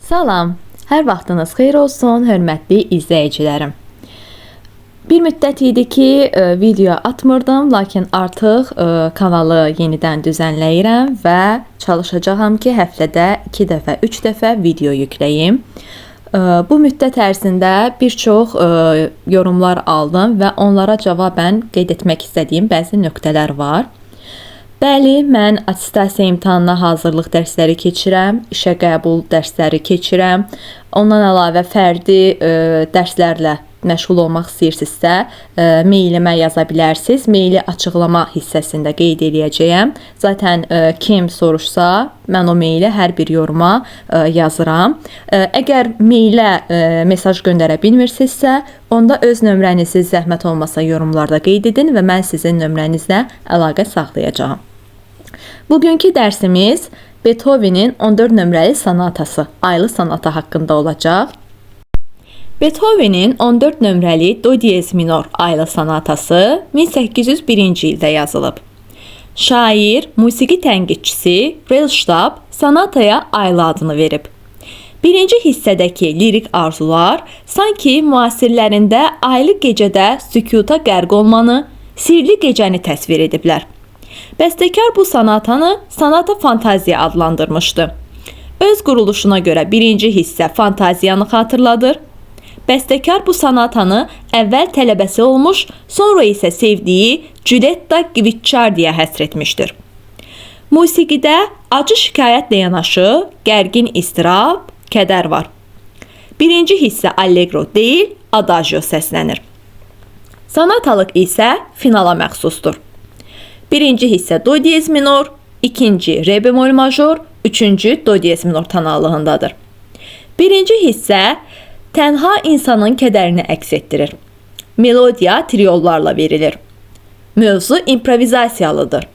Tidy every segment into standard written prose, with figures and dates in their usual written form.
Salam, hər vaxtınız xeyir olsun, hörmətli izləyicilərim. Bir müddət idi ki, video atmırdım, lakin artıq kanalı yenidən düzənləyirəm və çalışacağam ki, həftədə 2 dəfə, 3 dəfə video yükləyim. Bu müddət ərzində bir çox yorumlar aldım və onlara cavabən qeyd etmək istədiyim bəzi nöqtələr var. Bəli, mən attestasiya imtahanına hazırlıq dərsləri keçirəm, işə qəbul dərsləri keçirəm. Ondan əlavə fərdi dərslərlə məşğul olmaq istəyirsinizsə, meylimə yaza bilərsiniz. Meyli açıqlama hissəsində qeyd edəcəyəm. Zaten kim soruşsa, mən o meyli hər bir yoruma yazıram. Əgər meylə mesaj göndərə bilmirsinizsə, onda öz nömrənizi zəhmət olmasa yorumlarda qeyd edin və mən sizin nömrənizlə əlaqə saxlayacağam. Bugünkü dərsimiz Beethovenin 14 nömrəli sonatası, aylı sonata haqqında olacaq. Beethovenin 14 nömrəli do diyez minor aylı sonatası 1801-ci ildə yazılıb. Şair, musiqi tənqidçisi Rellstab sonataya aylı adını verib. Birinci hissədəki lirik arzular sanki müasirlərində aylı gecədə sükuta qərq olmanı, sirli gecəni təsvir ediblər. Bəstəkar bu sonatanı sonata fantaziya adlandırmışdı. Öz quruluşuna görə birinci hissə fantaziyanı xatırladır. Bəstəkar bu sonatanı əvvəl tələbəsi olmuş, sonra isə sevdiyi Giulietta Guicciardiyə həsr etmişdir. Musiqidə acı şikayətlə yanaşı gərgin istirab, kədər var. Birinci hissə allegro deyil, adagio səslənir. Sonatalıq isə finala məxsusdur. Birinci hissə do diyez minor, ikinci re bemol major, üçüncü do diyez minor tonallığındadır. Birinci hissə tənha insanın kədərini əks etdirir. Melodiya triollarla verilir. Mövzu improvizasiyalıdır.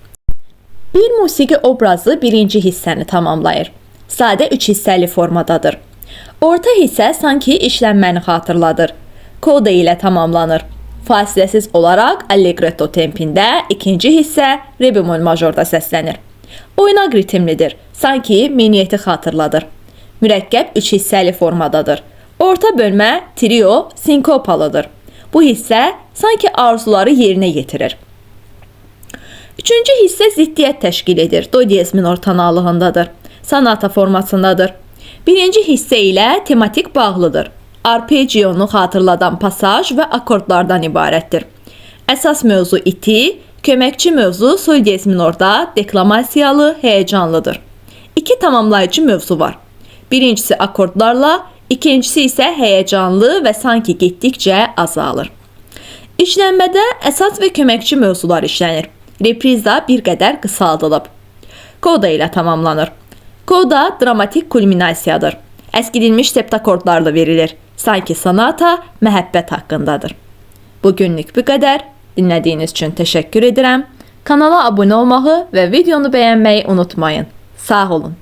Bir musiqi obrazı birinci hissəni tamamlayır. Sadə 3 hissəli formadadır. Orta hissə sanki işlənməni xatırladır. Koda ilə tamamlanır. Fasiləsiz olaraq allegretto tempində ikinci hissə re bemol majorda səslənir. Oynaq ritmlidir, sanki miniyyəti xatırladır. Mürəkkəb 3 hissəli formadadır. Orta bölmə trio sinkopalıdır. Bu hissə sanki arzuları yerinə yetirir. Üçüncü hissə ziddiyyət təşkil edir. Do diyez minor tonallığındadır. Sonata formasındadır. Birinci hissə ilə tematik bağlıdır. Arpeggionu xatırladan pasaj və akordlardan ibarətdir. Əsas mövzu iti, köməkçi mövzu sol diyez minorda deklamasiyalı, həyəcanlıdır. İki tamamlayıcı mövzu var. Birincisi akordlarla, ikincisi isə həyəcanlı və sanki getdikcə azalır. İşlənmədə əsas və köməkçi mövzular işlənir. Reprizda bir qədər qısaldılıb. Koda ilə tamamlanır. Koda dramatik kulminasiyadır. Əskidilmiş septakordlarla verilir. Sanki sonata məhəbbət haqqındadır. Bugünlük bu qədər. Dinlədiyiniz üçün təşəkkür edirəm. Kanala abunə olmağı və videonu bəyənməyi unutmayın. Sağ olun.